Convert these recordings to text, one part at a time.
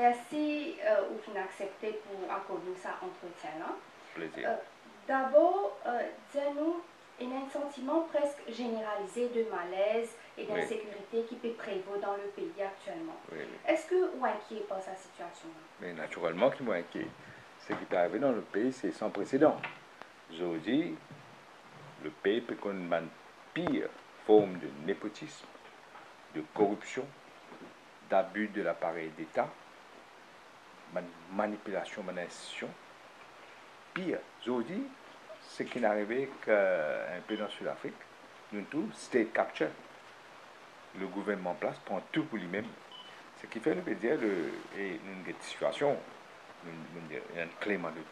merci ou fin accepté pour accorder ça entretien là. Plaisir. D'abord, dis-nous, il y a un sentiment presque généralisé de malaise et d'insécurité qui peut prévaloir dans le pays actuellement. Est-ce que vous êtes inquiet par sa situation-là? Mais naturellement, qui m'est inquiet. Ce qui est arrivé dans le pays, c'est sans précédent. Je vous dis, le pays peut connaître une pire forme de népotisme, de corruption, d'abus de l'appareil d'État, de manipulation de l'institution. Pire, je vous dis, ce qui n'est arrivé qu'un peu dans Sud-Afrique, nous tous, state capture. Le gouvernement en place prend tout pour lui-même. Ce qui fait, nous peut dire, une situation, un climat de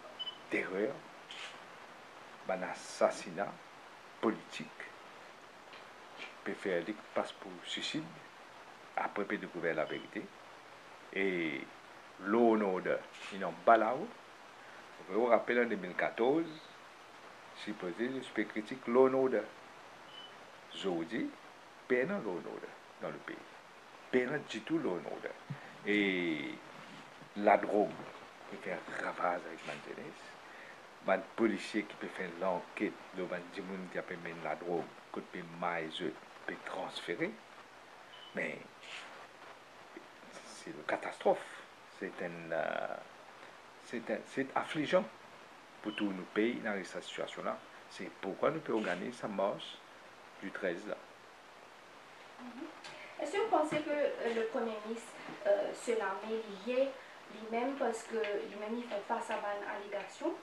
terreur, un assassinat politique, peut faire des passe pour suicide, après peut découvrir la vérité. Et law and order, ils n'ont pas là-haut. Vous vous rappelez en 2014, supposé, je suis critique law and order. Je vous dis, pas law and order dans le pays. Pas du tout law and order. Et la drogue qui fait ravage avec ma jeunesse, les policiers qui peut faire l'enquête, les gens qui peut mener la drogue, qui peut maïser, peut transférer. Mais c'est une catastrophe. C'est affligeant pour tous nos pays dans cette situation-là. C'est pourquoi nous pouvons organiser sa marche du 13 là. Est-ce que vous pensez que le Premier ministre se l'a lié lui-même parce que lui-même il fait face à une allégation,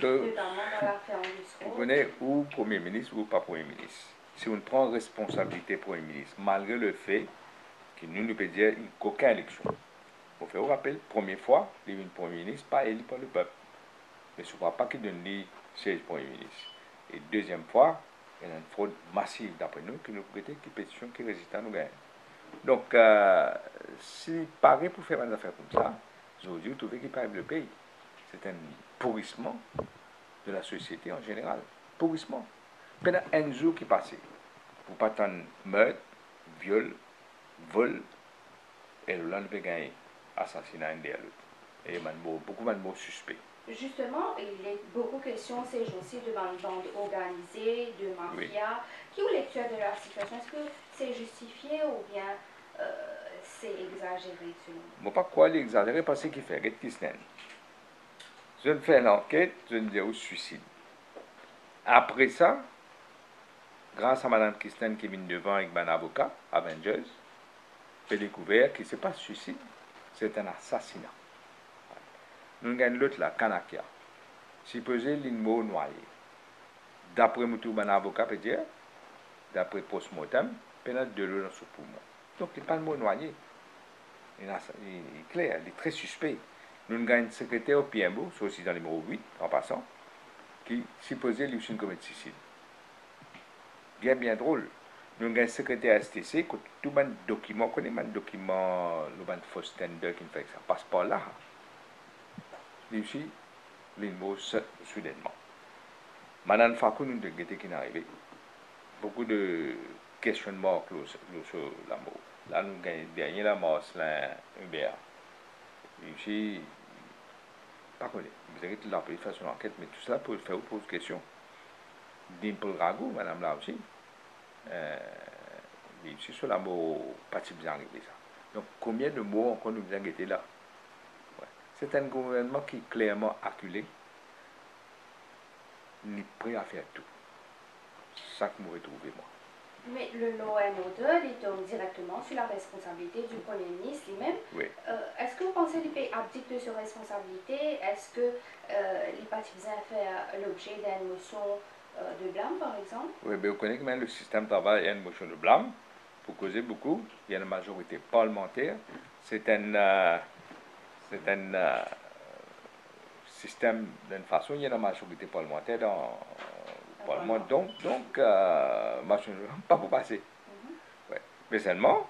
notamment dans l'affaire Angus Road? Vous connaissez ou Premier ministre ou pas Premier ministre. Si on prend responsabilité Premier ministre, malgré le fait que nous ne pouvons dire qu'aucune élection. Vous faites vous rappel, première fois, il y a un Premier ministre pas élu par le peuple. Mais ce ne sera pas qu'il donne les 16 Premier ministres. Et deuxième fois, il y a une fraude massive d'après nous, qui nous prêtait, qui pétition, qui résiste à nous gagner. Donc, si Paris pour faire une affaire comme ça, aujourd'hui, vous trouvez qu'il parle le pays. C'est un pourrissement de la société en général. Pourrissement. Pendant un jour qui passait, vous pas tant meurtre, viol, vol, et le lendemain gagné, assassinat un des l'autre. Et beaucoup de mots suspects. Justement, il est beaucoup de questions ces jours-ci de bandes organisées, de mafia. Qui est lecture de la situation? Est-ce que c'est justifié ou bien c'est exagéré selon vous? Moi, pas quoi l'exagérer parce qu'il fait Red Kisnen. Je fais l'enquête, je me dis au suicide. Après ça, grâce à Mme Kisnen qui est venue devant avec un avocat, Avengers, j'ai découvert que ce n'est pas suicide, c'est un assassinat. Nous avons l'autre là, Kanakia. Supposé l'immo noyé. D'après mon avocat peut dire, d'après post-mortem, il y a de l'eau dans son poumon. Donc il n'est pas le mot noyé. Il est clair, il est très suspect. Nous avons un secrétaire au PMO, c'est aussi dans le numéro 8, en passant, qui supposé lui aussi commettre suicide. Bien drôle. Nous avons un secrétaire STC, qui tout le document, connaît un document, le faux tender qui fait ça, passe par là. Lui aussi, l'INMO soudainement. Madame Fakou nous avons qui est arrivé. Beaucoup de questionnements sur la mort. Là, nous avons dernier la mort, c'est un BA. Lui aussi, pas connu. Vous avez la police faire son enquête, mais tout cela pour faire pose question. Dimple Ragou, madame là aussi. Lui aussi, sur la mort, pas si bien arrivé ça. Donc, combien de mots encore nous avons été là? C'est un gouvernement qui est clairement acculé, il est prêt à faire tout. C'est ça que je retrouve moi. Mais le law and order, il tombe directement sur la responsabilité du Premier ministre lui-même. Oui. Est-ce que vous pensez qu'il peut abdiquer de ses responsabilités? Est-ce que les partisans font l'objet d'une motion de blâme, par exemple? Oui, mais vous connaissez que même le système de travail, il y a une motion de blâme pour causer beaucoup. Il y a une majorité parlementaire. C'est un système d'une façon, il y a une majorité parlementaire dans le Parlement. Donc pas pour passer. Ouais. Mais seulement,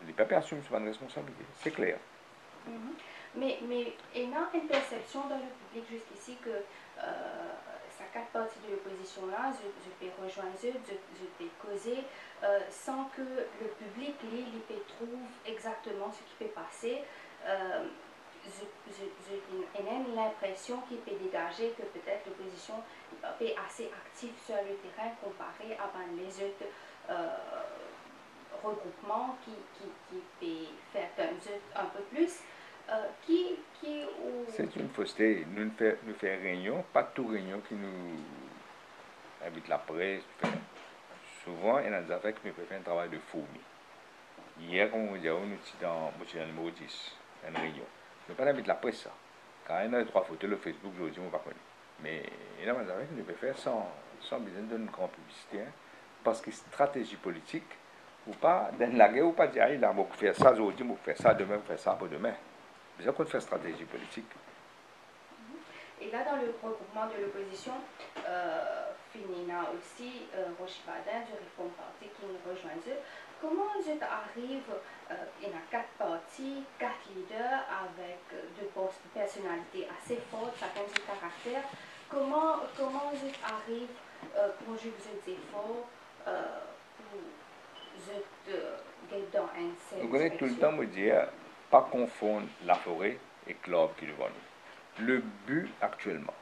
les peuples assument une responsabilité. C'est clair. Mais il y a une perception dans le public jusqu'ici que ça quatre parties de l'opposition là, je peux rejoindre, je peux causer sans que le public lui trouve exactement ce qui peut passer. J'ai l'impression qu'il peut dégager que peut-être l'opposition est assez active sur le terrain comparé à les autres regroupements qui peut faire un peu plus. C'est une fausseté. Nous faisons réunion, pas tout réunion qui nous habite la presse. Souvent, il y a des affaires qui me font un travail de fourmi. Hier, comme on dit, nous étions dans le numéro 10, une réunion. Nous pas habite la presse, ça. Quand il y a 3 photos le Facebook, je dis, on ne va pas connaître. Mais il y a des affaires que nous pouvons faire sans besoin d'une grande publicité. Hein, parce que stratégie politique, ou pas, dans la guerre, ou pas dire, ah, il a beaucoup faire ça, aujourd'hui, il faire ça, demain, faire ça, après-demain. Besoin qu'on fait stratégie politique. Et là, dans le regroupement de l'opposition, Finina aussi, Rochibadin, du Réforme Parti qui nous rejoignent. Comment vous arrive, il y a 4 partis, 4 leaders avec 2 personnalités assez fortes, chacun du caractère. Comment vous arrive à conjuguer vos efforts pour vous dans un seul vous connaissez tout le temps me dire, pas confondre la forêt et l'arbre qui est devant nous. Le but actuellement,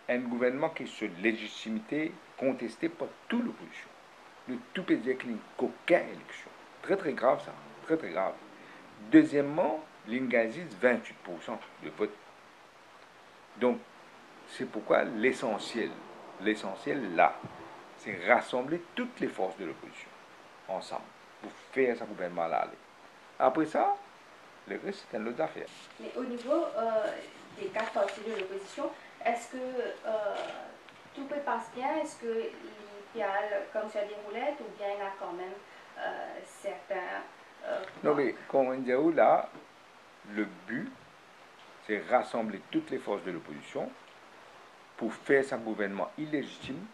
un gouvernement qui est sur légitimité contestée par toute l'opposition. Le tout peut dire qu'il n'y a aucune élection. Très très grave ça, très très grave. Deuxièmement, l'Ingazis 28% de vote. Donc, c'est pourquoi l'essentiel là, c'est rassembler toutes les forces de l'opposition ensemble pour faire ce gouvernement là aller. Après ça, le reste, c'est une autre affaire. Mais au niveau des 4 partis de l'opposition, est-ce que tout peut passer bien? Est-ce que il y a, comme ça, des roulettes ou bien il y a quand même certains... non, mais comme on dit là, le but, c'est rassembler toutes les forces de l'opposition pour faire un gouvernement illégitime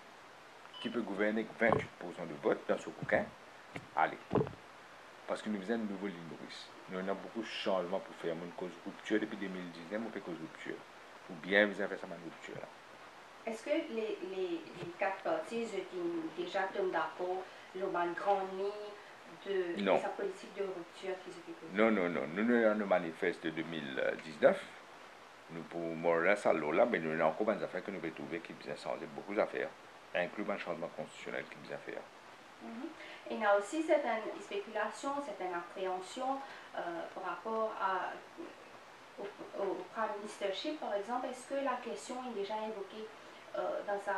qui peut gouverner avec 28% de vote dans ce coquin. Allez. Parce que nous faisons une nouvelle ligne Maurice. Nous avons beaucoup de changements pour faire une cause de rupture depuis 2019, on fait cause de rupture. Ou bien vous avez fait ça une rupture là. Est-ce que les 4 partis ont déjà tombé d'accord sur une grande ligne de sa politique de rupture qu'ils ont? Non. Nous avons un manifeste de 2019. Nous pouvons mourir ça là, mais nous avons encore des affaires que nous avons trouvées qui ont changé beaucoup d'affaires, incluant un changement constitutionnel qui ont fait. Il y a aussi certaines spéculations, certaines appréhensions par rapport au Prime Ministership, par exemple. Est-ce que la question est déjà évoquée dans sa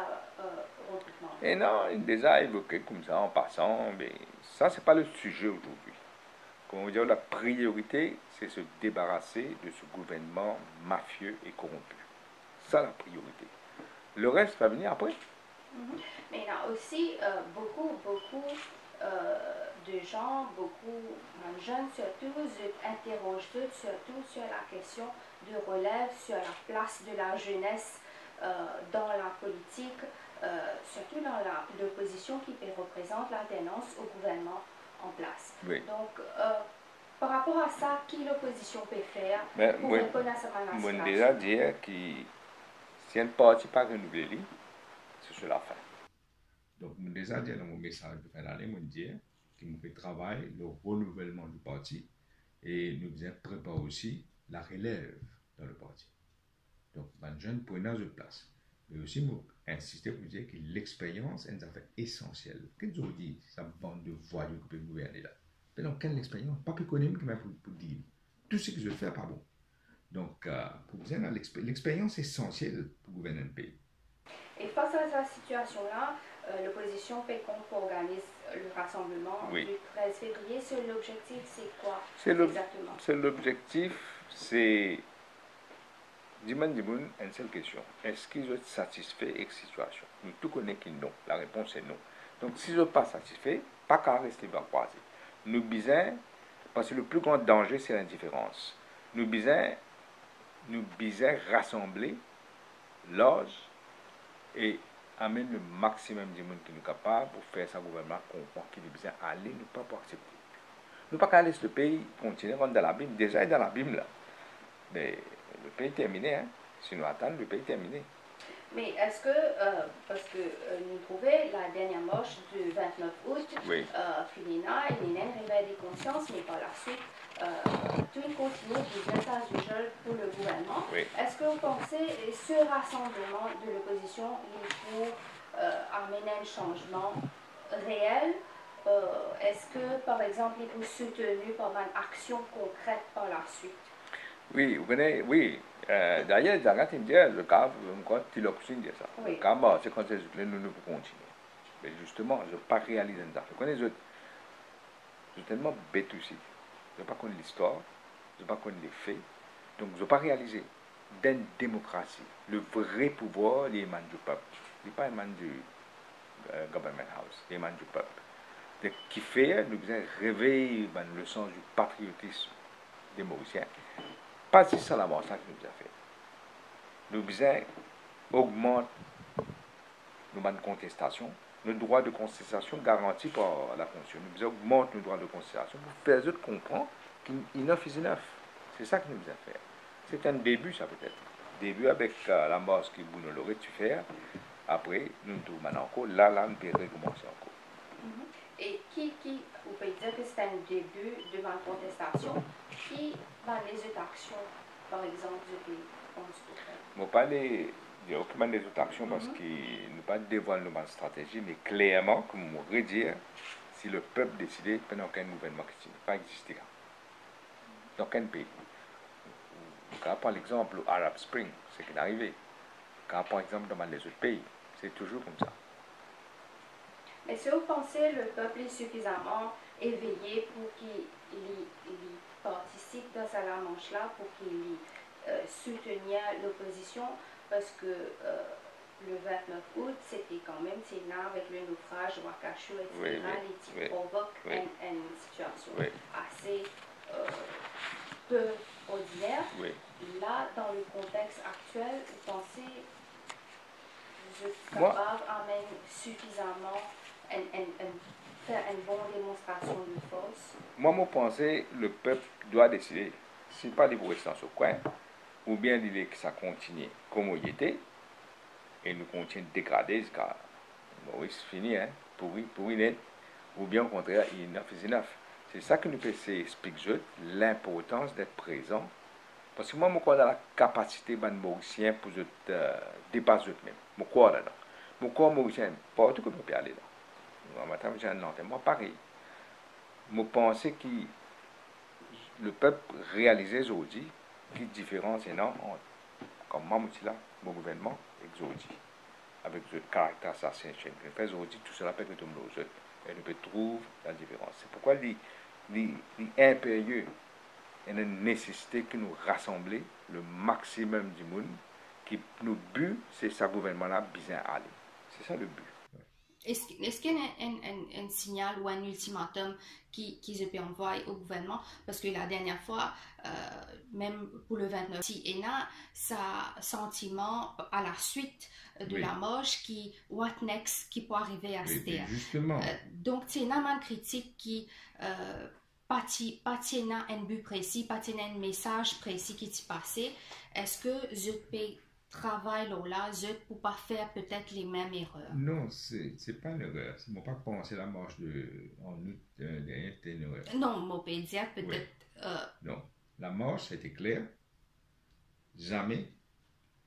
recrutement? Et non, il est déjà évoqué comme ça en passant, mais ça, c'est pas le sujet aujourd'hui. Comme on dit, la priorité, c'est se débarrasser de ce gouvernement mafieux et corrompu. Ça, la priorité. Le reste va venir après. Mais il y a aussi beaucoup de gens, beaucoup de jeunes surtout, interrogent surtout sur la question de relève, sur la place de la jeunesse dans la politique, surtout dans l'opposition qui représente l'alternance au gouvernement en place. Oui. Donc, par rapport à ça, qui l'opposition peut faire pour répondre à cette situation? Moi, déjà dire que si un parti pas renouvelé, c'est sur la fin. Donc, moi, déjà dire dans mon message de fin d'année, moi, dire qu'il me fait travailler le renouvellement du parti et nous devons préparer aussi la relève dans le parti. Donc, les jeunes prennent notre place. Mais aussi, moi, insister pour dire que l'expérience est une affaire essentielle. Qu'est-ce que je dis, cette bande de voyous qui peut gouverner là? Mais donc, quelle expérience? Pas économique, mais pour dire. Tout ce que je fais n'est pas bon. Donc, pour vous dire, l'expérience est essentielle pour gouverner un pays. Et face à cette situation-là, l'opposition fait qu'on organise le rassemblement du 13 février. L'objectif, c'est quoi exactement? C'est l'objectif, c'est... Dis-moi une seule question. Est-ce qu'ils sont satisfaits avec cette situation? Nous tous connaissons que non. La réponse est non. Donc, s'ils ne sont pas satisfaits, pas qu'à rester bas croisés. Nous bisons, parce que le plus grand danger, c'est l'indifférence. Nous bisons rassembler l'âge et amener le maximum de monde qui nous capable pour faire ça gouvernement comprend qu'il est besoin aller, nous pas pour accepter. Nous pas qu'à laisser le pays continuer dans l'abîme. Déjà, il est dans l'abîme là. Mais le pays est terminé, hein. Si nous attendons, le pays est terminé. Mais est-ce que, parce que nous trouvons la dernière marche du 29 août, Oui. Filina, il y a un réveil des consciences, mais par la suite, tout continue business as usual pour le gouvernement. Oui. Est-ce que vous pensez que ce rassemblement de l'opposition, il faut amener un changement réel? Est-ce que, par exemple, il faut soutenir par une action concrète par la suite? Oui, vous connaissez, oui. D'ailleurs, dans le cas, encore, tu l'as dit ça. Oui. Le cas, bon, c'est quand nous pouvons continuer. Mais justement, je n'ai pas réalisé ça. Je connais, je suis tellement bête aussi. Je n'ai pas connu l'histoire, je n'ai pas connu les faits. Donc, je n'ai pas réalisé. Dans une démocratie, le vrai pouvoir, il émane du peuple. Il n'est pas émane du government house, il émane du peuple. Donc, qui fait, nous devons réveiller le sens du patriotisme des Mauriciens. Pas si ça la ça que nous a fait. Nous devons augmenter nos contestations, nos droits de contestation garantis par la Constitution. Nous devons augmenter nos droits de contestation pour faire les autres comprendre qu'il neuf is enough. C'est ça que nous devons faire. C'est un début, ça peut-être. Début avec la masse que vous nous l'aurez tu faire. Après, nous nous maintenant encore. Là, nous pouvons recommencer encore. Et vous pouvez dire que c'est un début de ma contestation, qui dans les autres actions, par exemple, du pays, on se fait? Je ne parle de aucune des autres actions parce que nous ne pas dévoiler notre stratégie, mais clairement, comme on pourrait dire, si le peuple décidait, pendant qu'un gouvernement qui n'a pas existé dans quel pays. Quand par exemple l'Arab Spring, c'est ce qui est arrivé. Quand par exemple dans les autres pays, c'est toujours comme ça. Mais si vous pensez que le peuple est suffisamment éveillé pour qu'il participe dans cette manche-là, pour qu'il soutienne l'opposition, parce que le 29 août, c'était quand même avec le naufrage de Wakashu, etc., qui provoque une situation assez peu ordinaire. Là, dans le contexte actuel, vous pensez que vous êtes capable d'amener suffisamment faire une bonne démonstration de force? Moi, je pense que le peuple doit décider. Si pas de rester dans ce coin, ou bien il que ça continue comme il était, et nous continuons de dégrader jusqu'à Maurice fini, hein, pourri net, ou bien au contraire, il enough is enough. C'est ça que nous expliquer l'importance d'être présent. Parce que moi, je crois dans la capacité de Mauricien pour dépasser eux-mêmes. Je crois là-dedans. Je crois Mauricien, partout que je peux aller là. Moi, pareil. Je pense que le peuple réalisait aujourd'hui qu'il différence énorme entre, comme moi, mon gouvernement, et aujourd'hui, avec le caractère assassin. Je fais aujourd'hui tout cela peut être nous et nous peut trouver la différence. C'est pourquoi l'impérieux est une nécessité que nous rassembler le maximum du monde qui nous but, c'est ce gouvernement-là bien aller. C'est ça le but. Est-ce qu'il y a un signal ou un ultimatum qui se peut envoyer au gouvernement? Parce que la dernière fois, même pour le 29, il y a ça sentiment à la suite de la marche qui, what next, qui peut arriver à ce terme. Justement. Donc, c'est une amende critique qui pas un but précis, pas un message précis qui t'est passé. Est-ce que je peux travail là, je ne peux pas faire peut-être les mêmes erreurs? Non, c'est pas une erreur. C'est pas penser la marche en août dernier, c'était une erreur. Non, mon peut dire peut-être. Non, la marche était claire. Jamais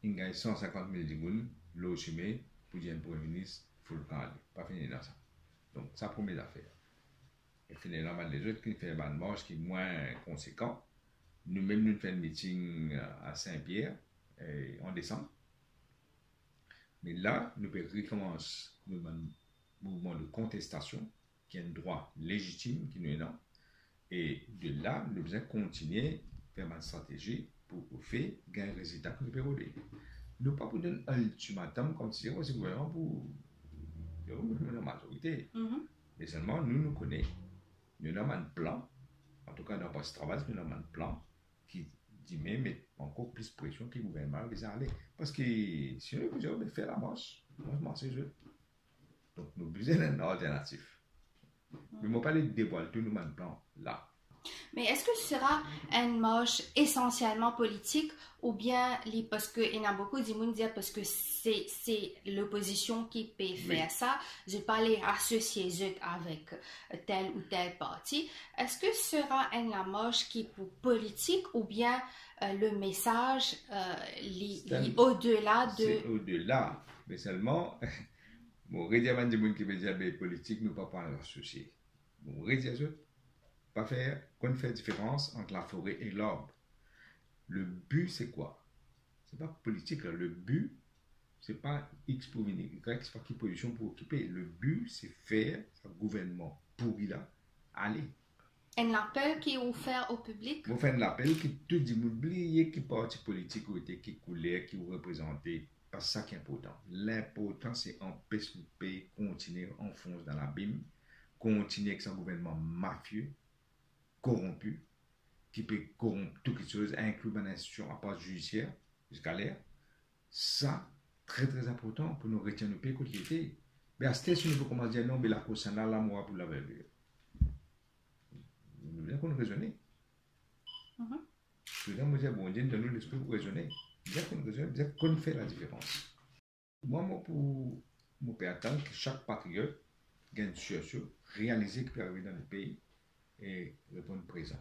il gagne 150 000 digunes, l'eau chimée, pour dire un premier ministre, il faut le calmer. Pas fini dans ça. Donc, ça première affaire. Et finalement, les autres qui font une marche qui est moins conséquent. Nous-mêmes, nous faisons un meeting à Saint-Pierre en décembre. Mais là, nous recommencer le mouvement de contestation qui est un droit légitime qui nous est là. Et de là, nous devons continuer à faire une stratégie pour faire gagner un résultat que nous pouvons donner. Nous ne pas pour donner un ultimatum comme si on gouvernement pour la majorité. Mais seulement, nous connaissons. Nous avons un plan, en tout cas, dans notre travail, nous avons un plan qui dit, mais encore plus de pression que le gouvernement va aller. Parce que si on est obligé de faire la marche, moi, c'est jeu. Donc, nous avons besoin d'une alternative. Mais je ne vais pas les dévoiler tout, nous avons un plan là. Mais est-ce que ce sera une marche essentiellement politique ou bien parce qu'il y en a beaucoup de monde dire parce que c'est l'opposition qui peut faire Oui. ça, je ne vais pas les associer avec tel ou tel parti. Est-ce que ce sera une marche qui est pour politique ou bien le message au-delà C'est de... au-delà, mais seulement, bon, rédiamment du monde qui veut dire ben, politique, nous ne pouvons pas en associer. Bon, rédiamment, pas faire, qu'on fait différence entre la forêt et l'arbre. Le but, c'est quoi? C'est pas politique, là. Le but, c'est pas X pour venir, Y, c'est pas qui position pour occuper. Le but, c'est faire un gouvernement pourri là, aller. Un appel qui est offert au public? Vous faites l'appel qui te dit, m'oubliez qui parti politique ou était, qui coulait, qui vous représentait. Parce que ça qui est important. L'important, c'est empêcher le pays continuer, enfonce dans l'abîme, continuer avec son gouvernement mafieux, corrompu, qui peut corrompre toutes les choses, inclure une institution à part judiciaire, jusqu'à l'air. Ça, très très important pour nous retenir le pays côté qui était. Mais à cette échelle, il faut commencer à dire non, mais la cause, c'est là, moi, pour la verdure. Nous devons qu'on raisonner. Nous devons dire, bon, Dieu, donne-nous l'esprit pour raisonner. Bien qu'on raisonne, bien qu'on fait la différence. Moi, pour mon père, attendre que chaque patriote gagne une situation, réaliser qu'il peut arriver dans le pays et répondre présent.